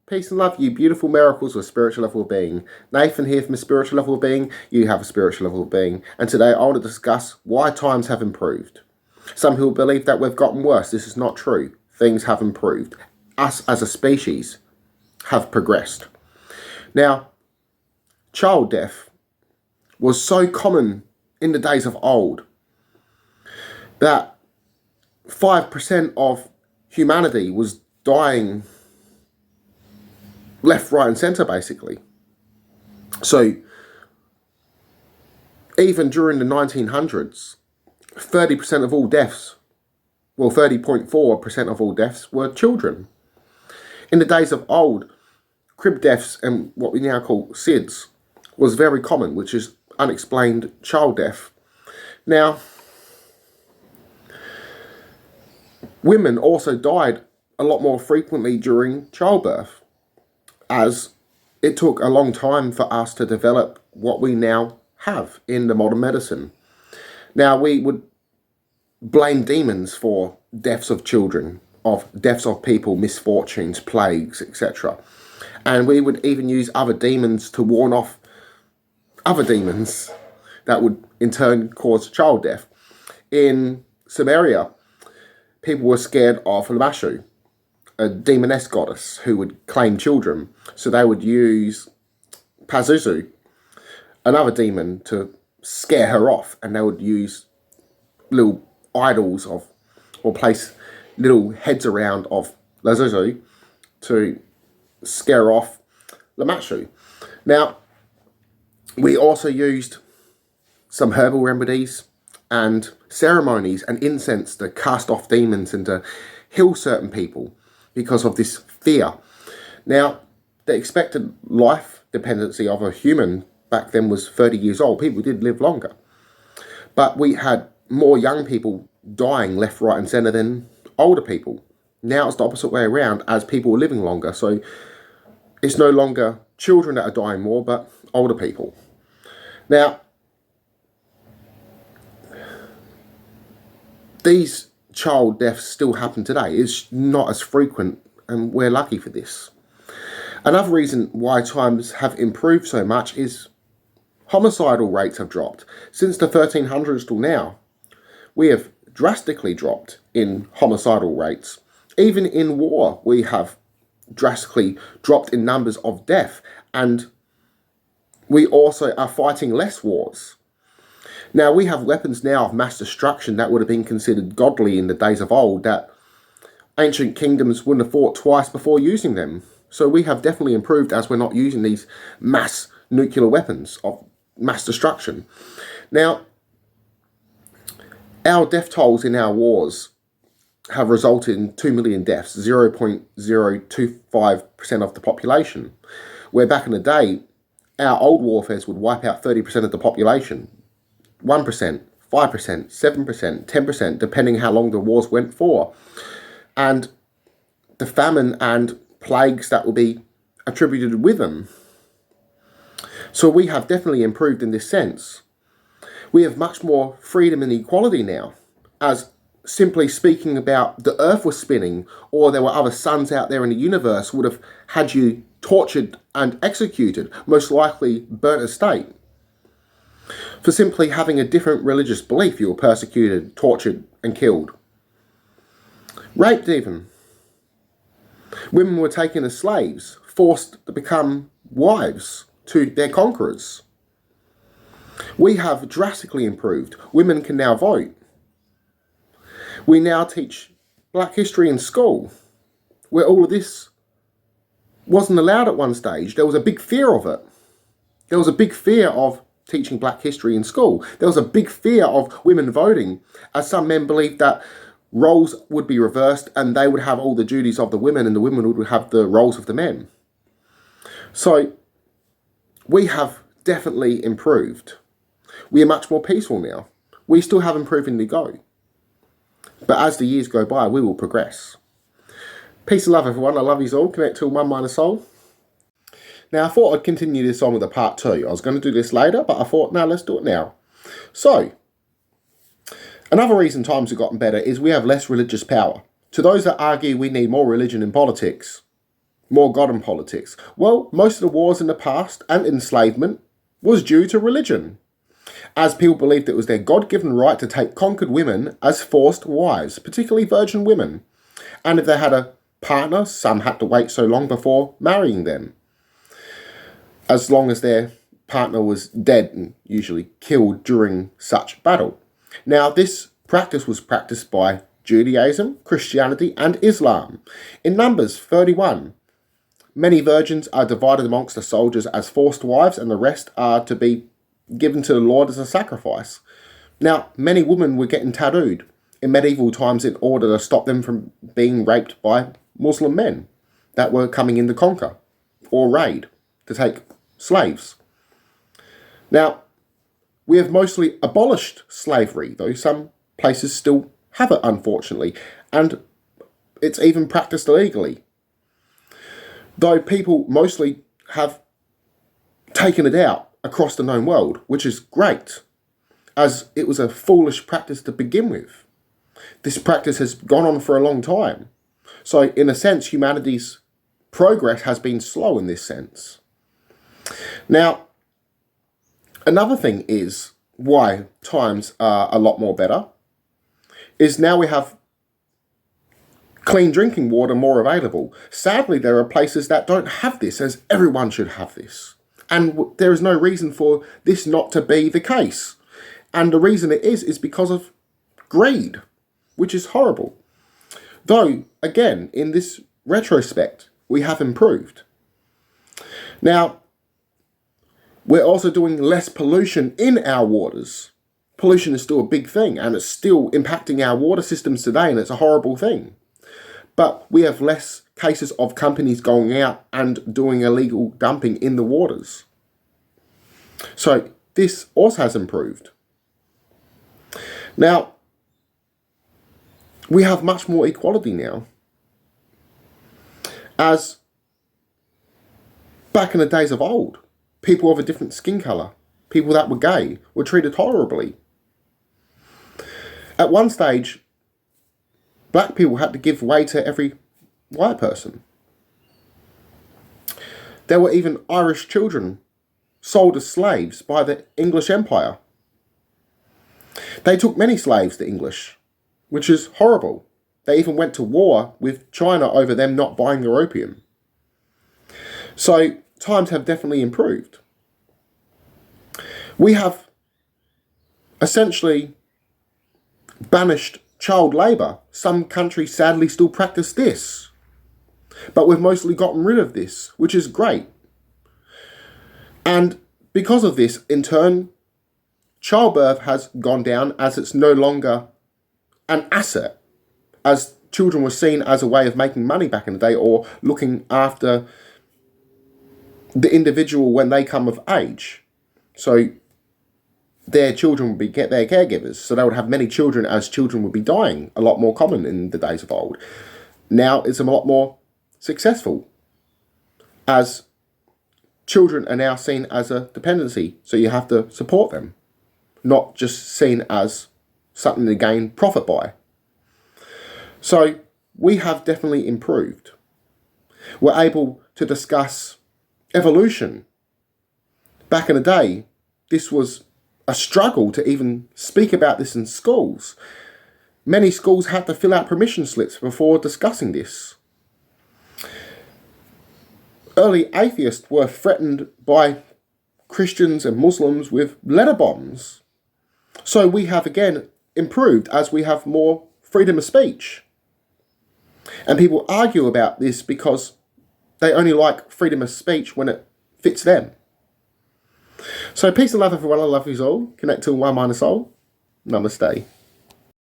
Peace and love, you beautiful miracles of spiritual level of being. Nathan here from a spiritual level of being. You have a spiritual level of being. And today I want to discuss why times have improved. Some people believe that we've gotten worse. This is not true. Things have improved. Us as a species have progressed. Now, child death was so common in the days of old that 5% of humanity was dying left, right and centre basically. So even during the 1900s, 30% of all deaths, well 30.4% of all deaths were children. In the days of old, crib deaths and what we now call SIDS was very common, which is unexplained child death. Now, women also died a lot more frequently during childbirth, as it took a long time for us to develop what we now have in the modern medicine. Now, we would blame demons for deaths of children, of deaths of people, misfortunes, plagues, etc. And we would even use other demons to warn off other demons that would in turn cause child death. In Sumeria, people were scared of Lamashu, a demoness goddess who would claim children. So they would use Pazuzu, another demon, to scare her off, and they would use little idols of, or place little heads around of Lazuzu to scare off Lamashu. Now, we also used some herbal remedies and ceremonies and incense to cast off demons and to heal certain people because of this fear. Now, the expected life dependency of a human back then was 30 years old. People did live longer. But we had more young people dying left, right and centre than older people. Now it's the opposite way around, as people are living longer. So it's no longer children that are dying more, but older people. Now, these child deaths still happen today. It's not as frequent, and we're lucky for this. Another reason why times have improved so much is homicidal rates have dropped. Since the 1300s till now, we have drastically dropped in homicidal rates. Even in war, we have drastically dropped in numbers of death, and we also are fighting less wars. Now, we have weapons now of mass destruction that would have been considered godly in the days of old, that ancient kingdoms wouldn't have fought twice before using them. So we have definitely improved, as we're not using these mass nuclear weapons of mass destruction. Now, our death tolls in our wars have resulted in 2 million deaths, 0.025% of the population, where back in the day, our old warfares would wipe out 30% of the population. 1%, 5%, 7%, 10%, depending how long the wars went for. And the famine and plagues that will be attributed with them. So we have definitely improved in this sense. We have much more freedom and equality now, as simply speaking about the earth was spinning, or there were other suns out there in the universe, would have had you tortured and executed, most likely burnt at stake. For simply having a different religious belief, you were persecuted, tortured and killed. Raped even. Women were taken as slaves, forced to become wives to their conquerors. We have drastically improved. Women can now vote. We now teach Black history in school, where all of this wasn't allowed at one stage. There was a big fear of it. There was a big fear of teaching Black history in school. There was a big fear of women voting, as some men believed that roles would be reversed and they would have all the duties of the women and the women would have the roles of the men. So we have definitely improved. We are much more peaceful now. We still have improving to go. But as the years go by, we will progress. Peace and love, everyone. I love you all. Connect to one mind and soul. Now, I thought I'd continue this on with a part 2. I was going to do this later, but I thought, no, let's do it now. So, another reason times have gotten better is we have less religious power. To those that argue we need more religion in politics, More God in politics. Well, most of the wars in the past and enslavement was due to religion, as people believed it was their God-given right to take conquered women as forced wives, particularly virgin women. And if they had a partner, some had to wait so long before marrying them, as long as their partner was dead and usually killed during such battle. Now, this practice was practiced by Judaism, Christianity, and Islam. In Numbers 31, many virgins are divided amongst the soldiers as forced wives, and the rest are to be given to the Lord as a sacrifice. Now, many women were getting tattooed in medieval times in order to stop them from being raped by Muslim men that were coming in to conquer or raid to take slaves. Now, we have mostly abolished slavery, though some places still have it, unfortunately, and it's even practiced illegally. Though people mostly have taken it out across the known world, which is great, as it was a foolish practice to begin with. This practice has gone on for a long time. So, in a sense, humanity's progress has been slow in this sense. Now, another thing is why times are a lot more better is now we have clean drinking water more available. Sadly, there are places that don't have this, as everyone should have this. And there is no reason for this not to be the case. And the reason it is because of greed, which is horrible. Though, again, in this retrospect, we have improved. Now, we're also doing less pollution in our waters. Pollution is still a big thing, and it's still impacting our water systems today, and it's a horrible thing. But we have less cases of companies going out and doing illegal dumping in the waters. So this also has improved. Now, we have much more equality now. As back in the days of old, people of a different skin colour, people that were gay, were treated horribly. At one stage, black people had to give way to every white person. There were even Irish children sold as slaves by the English Empire. They took many slaves, the English, which is horrible. They even went to war with China over them not buying their opium. So times have definitely improved. We have essentially banished child labour. Some countries sadly still practice this. But we've mostly gotten rid of this, which is great. And because of this, in turn, childbirth has gone down as it's no longer an asset, as children were seen as a way of making money back in the day or looking after the individual when they come of age. So their children would be their caregivers. So they would have many children, as children would be dying, a lot more common in the days of old. Now it's a lot more successful, as children are now seen as a dependency. So you have to support them, not just seen as something to gain profit by. So we have definitely improved. We're able to discuss evolution. Back in the day, this was a struggle to even speak about this in schools. Many schools had to fill out permission slips before discussing this. Early atheists were threatened by Christians and Muslims with letter bombs. So we have again improved as we have more freedom of speech. And people argue about this because they only like freedom of speech when it fits them. So peace and love everyone. I love you all. Connect to one mind and soul. Namaste.